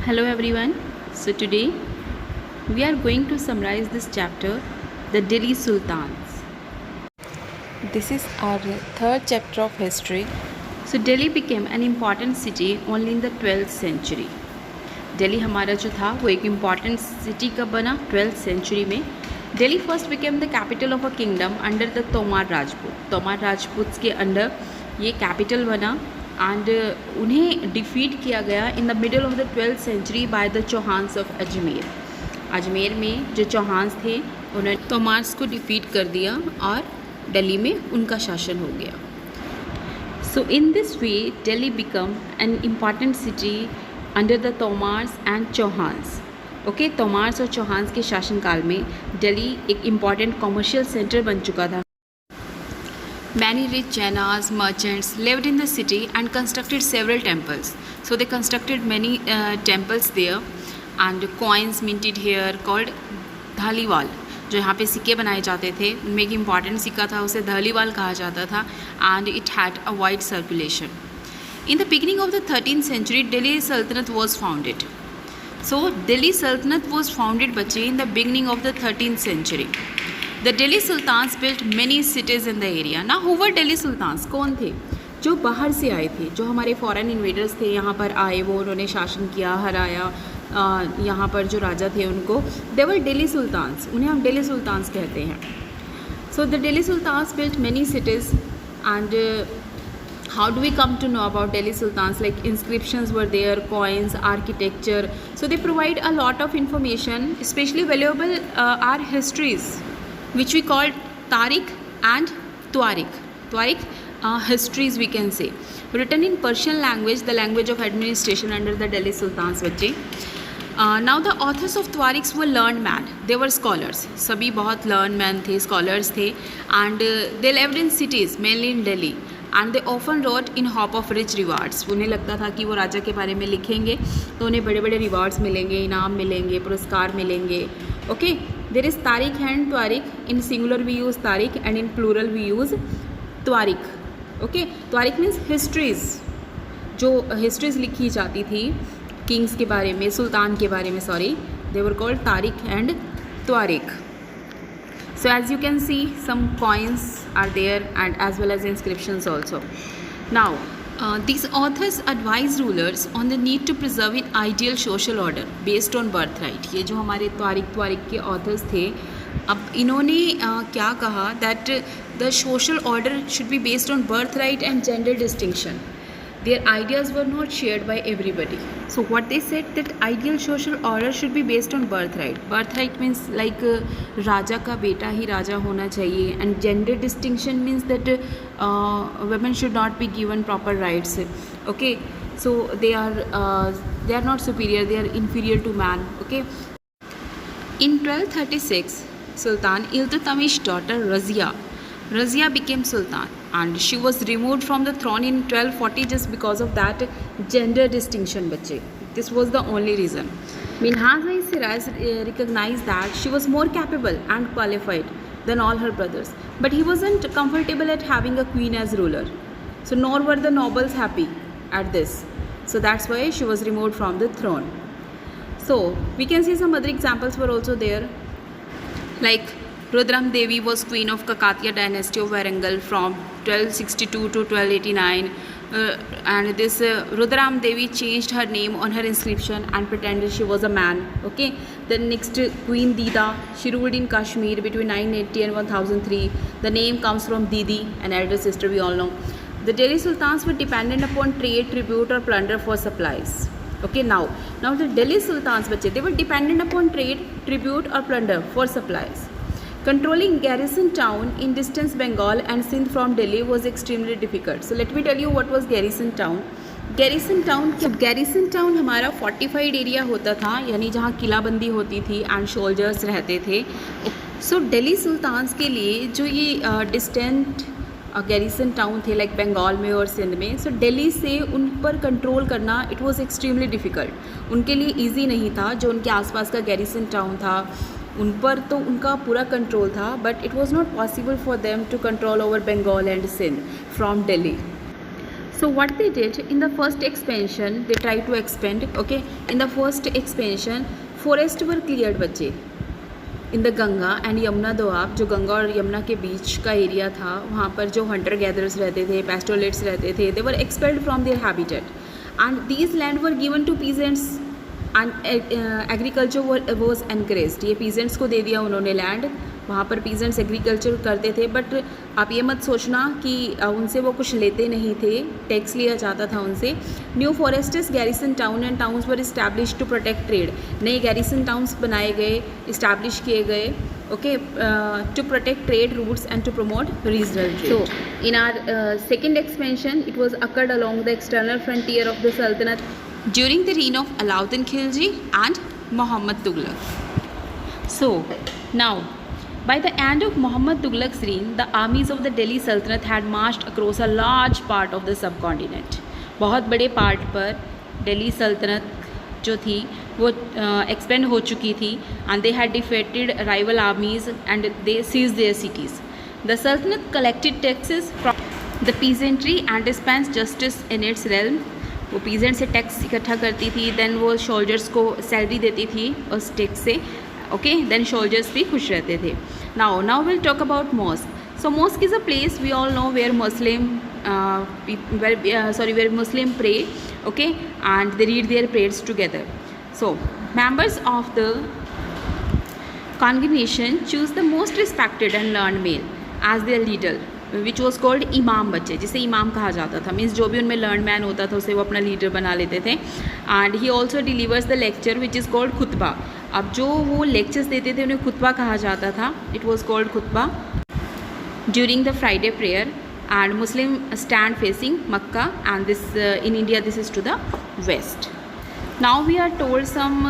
Hello everyone. So today we are going to summarize this chapter, the Delhi Sultans. This is our third chapter of history. So Delhi became an important city only in the 12th century. Delhi हमारा जो था वो एक important city कब बना 12th century में. Delhi first became the capital of a kingdom under the Tomar Rajput. Tomar Rajputs के under ये capital बना एंड उन्हें डिफीट किया गया in the middle of the 12th century by the Chauhans of Ajmer. Ajmer में जो चौहान्स थे उन्होंने तोमार्स को डिफीट कर दिया और दिल्ली में उनका शासन हो गया. So in this way Delhi become an important city under the Tomars and Chauhans. Okay, Tomars और चौहान्स के शासनकाल में दिल्ली एक इम्पॉर्टेंट कॉमर्शियल सेंटर बन चुका था. Many rich Jainas merchants lived in the city and constructed several temples. So they constructed many temples there and coins minted here called Dhaliwal. जो यहाँ पे सिक्के बनाए जाते थे उनमें एक इम्पॉर्टेंट सिक्का था, उसे धालीवाल कहा जाता था and it had a wide circulation. In the beginning of the 13th century, Delhi Sultanate was founded. So Delhi Sultanate was founded बच्चे in the beginning of the 13th century. The Delhi Sultans built many cities in the area. Now who were Delhi Sultans? कौन थे? जो बाहर से आए थे, जो हमारे फॉरेन इन्वेडर्स थे, यहाँ पर आए, वो उन्होंने शासन किया, हराया, यहाँ पर जो राजा थे उनको they were Delhi Sultans. उन्हें हम Delhi Sultans कहते हैं. So the Delhi Sultans built many cities and how do we come to know about Delhi Sultans? Like inscriptions were there, coins, architecture. So they provide a lot of information, especially valuable are histories, which we called Tariq and Tuarikh. Tuarikh histories we can say, written in Persian language, the language of administration under the Delhi Sultans बच्चे. Now the authors of Tuarikhs were learned men. They were scholars. सभी बहुत learned men थे, scholars थे, and they lived in cities, mainly in Delhi. And they often wrote in hope of rich rewards. उन्हें लगता था कि वो राजा के बारे में लिखेंगे तो उन्हें बड़े बड़े रिवार्ड्स मिलेंगे, इनाम मिलेंगे, पुरस्कार मिलेंगे. Okay, there is Tariq and Tuarikh. In singular we use Tariq and in plural we use Tuarikh. Okay, Tuarikh means histories. जो histories लिखी जाती थी किंग्स के बारे में, सुल्तान के बारे में, sorry, they were called Tariq and Tuarikh. So as you can see, some coins are there and as well as inscriptions also. Now these authors advise rulers on the need to preserve an ideal social order based on birthright. ये जो हमारे तुआरिक के authors थे, अब इन्होंने क्या कहा that the social order should be based on birthright and gender distinction. Their ideas were not shared by everybody. So what they said that ideal social order should be based on birthright. Birthright means like राजा का बेटा ही राजा होना चाहिए, and gender distinction means that women should not be given proper rights. Okay, so they are not superior, they are inferior to man. Okay. In 1236, Sultan Iltutamish's daughter Razia became Sultan, and she was removed from the throne in 1240 just because of that gender distinction बच्चे. This was the only reason. Minhaz-i Siraz recognized that she was more capable and qualified than all her brothers, but he wasn't comfortable at having a queen as ruler. So nor were the nobles happy at this. So that's why she was removed from the throne. So we can see some other examples were also there, like Rudram Devi was queen of Kakatiya dynasty of Warangal from 1262 to 1289, and this Rudram Devi changed her name on her inscription and pretended she was a man. Okay, then next Queen Dida, she ruled in Kashmir between 980 and 1003. The name comes from Didi, an elder sister, we all know. The Delhi Sultans were dependent upon trade, tribute or plunder for supplies. Okay, now the Delhi Sultans बच्चे, they were dependent upon trade, tribute or plunder for supplies. Controlling garrison town in distant Bengal and Sindh from Delhi was extremely difficult. So let me tell you what was garrison town. Garrison town हमारा fortified area होता था, यानी जहाँ किलाबंदी होती थी and soldiers रहते थे. So Delhi Sultans के लिए जो ये distant garrison town थे like बंगाल में और सिंध में, so दिल्ली से उन पर कंट्रोल करना it was extremely difficult. उनके लिए easy नहीं था. जो उनके आसपास का garrison town था उन पर तो उनका पूरा कंट्रोल था, but it was not possible for them to control over Bengal and Sindh from Delhi. So what they did in the first expansion, they tried to expand. Okay, in the first expansion, forests were cleared बच्चे in the Ganga and Yamuna Doab, जो गंगा और यमुना के बीच का area था, वहाँ पर जो Hunter gatherers रहते थे, पेस्टोलेट्स रहते थे, they were expelled from their habitat and these land were given to peasants and agriculture was encouraged. ये पीजेंट्स को दे दिया उन्होंने लैंड, वहाँ पर पीजेंट्स एग्रीकल्चर करते थे। बट आप ये मत सोचना कि उनसे वो कुछ लेते नहीं थे, टैक्स लिया जाता था उनसे। New forests garrison town and towns were establish to protect trade. नए गैरिसन टाउन्स बनाए गए, इस्टेब्लिश किए गए, okay, to protect trade routes and to promote regional trade. So in our second expansion it was occurred along the external frontier of the sultanate during the reign of Alauddin Khilji and Muhammad Tughlaq. So now, by the end of Muhammad Tughlaq's reign, the armies of the Delhi Sultanate had marched across a large part of the subcontinent. बहुत बड़े part पर दिल्ली सल्तनत जो थी वो expand हो चुकी थी and they had defeated rival armies and they seized their cities. The Sultanate collected taxes from the peasantry and dispensed justice in its realm. वो पीजेंट से टैक्स इकट्ठा करती थी, देन वो सोल्जर्स को सैलरी देती थी उस टैक्स से, ओके, देन सोल्जर्स भी खुश रहते थे। Now will talk about mosque. So mosque is a place we all know where Muslim pray, okay, and they read their prayers together. So members of the congregation choose the most respected and learned male as their leader, which was called इमाम बच्चे, जिसे इमाम कहा जाता था। Means जो भी उनमें लर्न मैन होता था उसे वो अपना लीडर बना लेते थे। And he also delivers the lecture which is called खुतबा। अब जो वो लेक्चर्स देते थे उन्हें खुतबा कहा जाता था, इट वॉज कॉल्ड खुतबा during the Friday prayer. And Muslim stand facing Mecca and this in India this is to the west. Now we are told some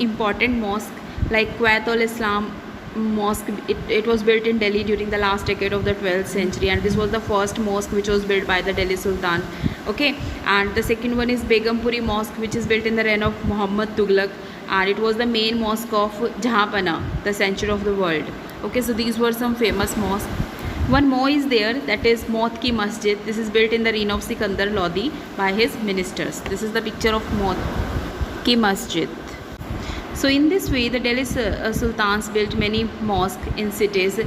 important mosque like Quwait al-Islam mosque. It was built in Delhi during the last decade of the 12th century and this was the first mosque which was built by the Delhi Sultan, okay. And the second one is Begumpuri mosque which is built in the reign of Muhammad Tughlaq and it was the main mosque of Jahanpana, the center of the world, okay. So these were some famous mosques. One more is there, that is Maut Ki Masjid. This is built in the reign of Sikandar Lodi by his ministers. This is the picture of Maut Ki Masjid. So in this way the Delhi Sultans built many mosques in cities,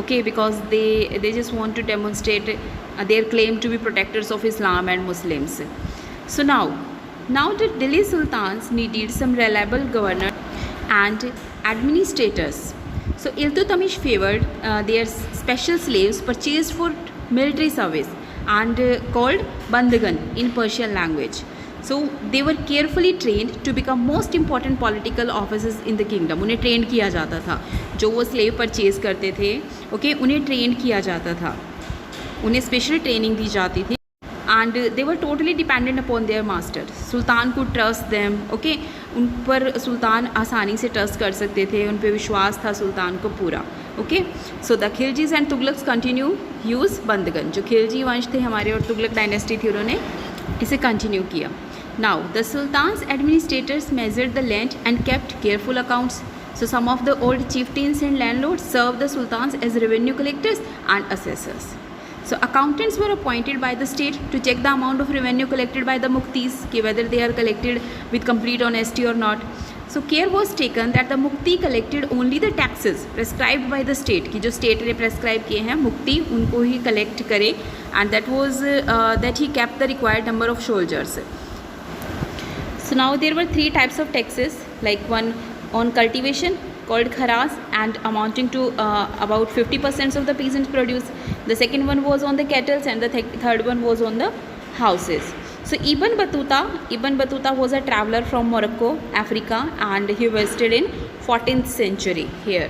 okay, because they just want to demonstrate their claim to be protectors of Islam and Muslims. So now the Delhi Sultans needed some reliable governor and administrators. So Iltutmish favored their special slaves purchased for military service and called Bandagan in Persian language. So they were carefully trained to become most important political officers in the kingdom. उन्हें train किया जाता था, जो वो slave purchase करते थे, okay, उन्हें train किया जाता था, उन्हें स्पेशल ट्रेनिंग दी जाती थी and they were totally dependent upon their master. सुल्तान को ट्रस्ट देम, ओके, उन पर सुल्तान आसानी से ट्रस्ट कर सकते थे, उन पर विश्वास था सुल्तान को पूरा, okay. So the Khiljis and Tughlaqs continue use बंदगन। जो खिलजी वंश थे हमारे और तुगलक डायनेस्टी थी, उन्होंने इसे कंटिन्यू किया। Now the Sultan's administrators measured the land and kept careful accounts. So some of the old chieftains and landlords served the sultans as revenue collectors and assessors. So accountants were appointed by the state to check the amount of revenue collected by the muktis, whether they are collected with complete honesty or not. So care was taken that the mukti collected only the taxes prescribed by the state, कि जो state ने prescribe किए हैं मुक्ति उनको ही collect करे, and that was that he kept the required number of soldiers. So now there were 3 types of taxes, like one on cultivation called kharas and amounting to about 50% of the peasants' produce. The second one was on the cattle and the third one was on the houses. So Ibn Battuta was a traveler from Morocco, Africa, and he visited in 14th century here.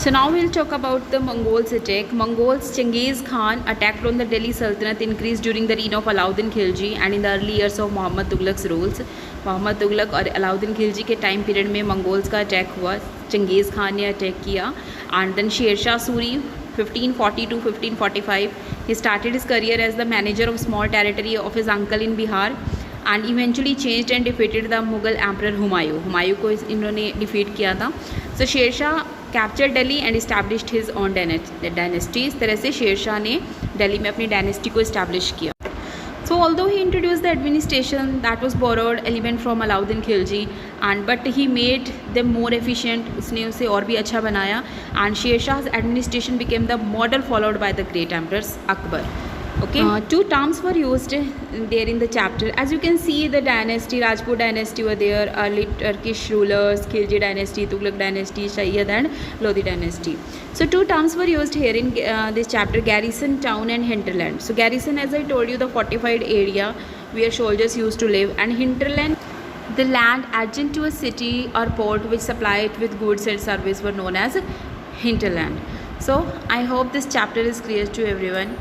So now we'll talk about the Mongols attack. Mongols, Genghis Khan attacked on the Delhi Sultanate increased during the reign of Alauddin Khilji and in the early years of Muhammad Tughlaq's rules. Muhammad Tughlaq और Alauddin Khilji के time period में Mongols का attack हुआ, Genghis Khan ने attack किया and then Sher Shah Suri 1540 to 1545 he started his career as the manager of small territory of his uncle in Bihar and eventually changed and defeated the Mughal Emperor Humayun को इन्होंने defeat किया था. So Sher Shah capture Delhi and established his own dynasty. इस तरह से शेरशाह ने दिल्ली में अपनी डायनेस्टी को इस्टेब्लिश किया. So although he introduced the administration that was borrowed element from Alauddin Khilji, and but he made them more efficient, उसने उसे और भी अच्छा बनाया, and Sher Shah's administration became the model followed by the great emperors Akbar. Okay, two terms were used there in the chapter. As you can see, the dynasty, Rajput dynasty were there, early Turkish rulers, Khilji dynasty, Tughlaq dynasty, Shayyad and Lodi dynasty. So two terms were used here in this chapter: garrison town and hinterland. So garrison, as I told you, the fortified area where soldiers used to live, and hinterland, the land adjacent to a city or port which supplied with goods and service, were known as hinterland. So I hope this chapter is clear to everyone.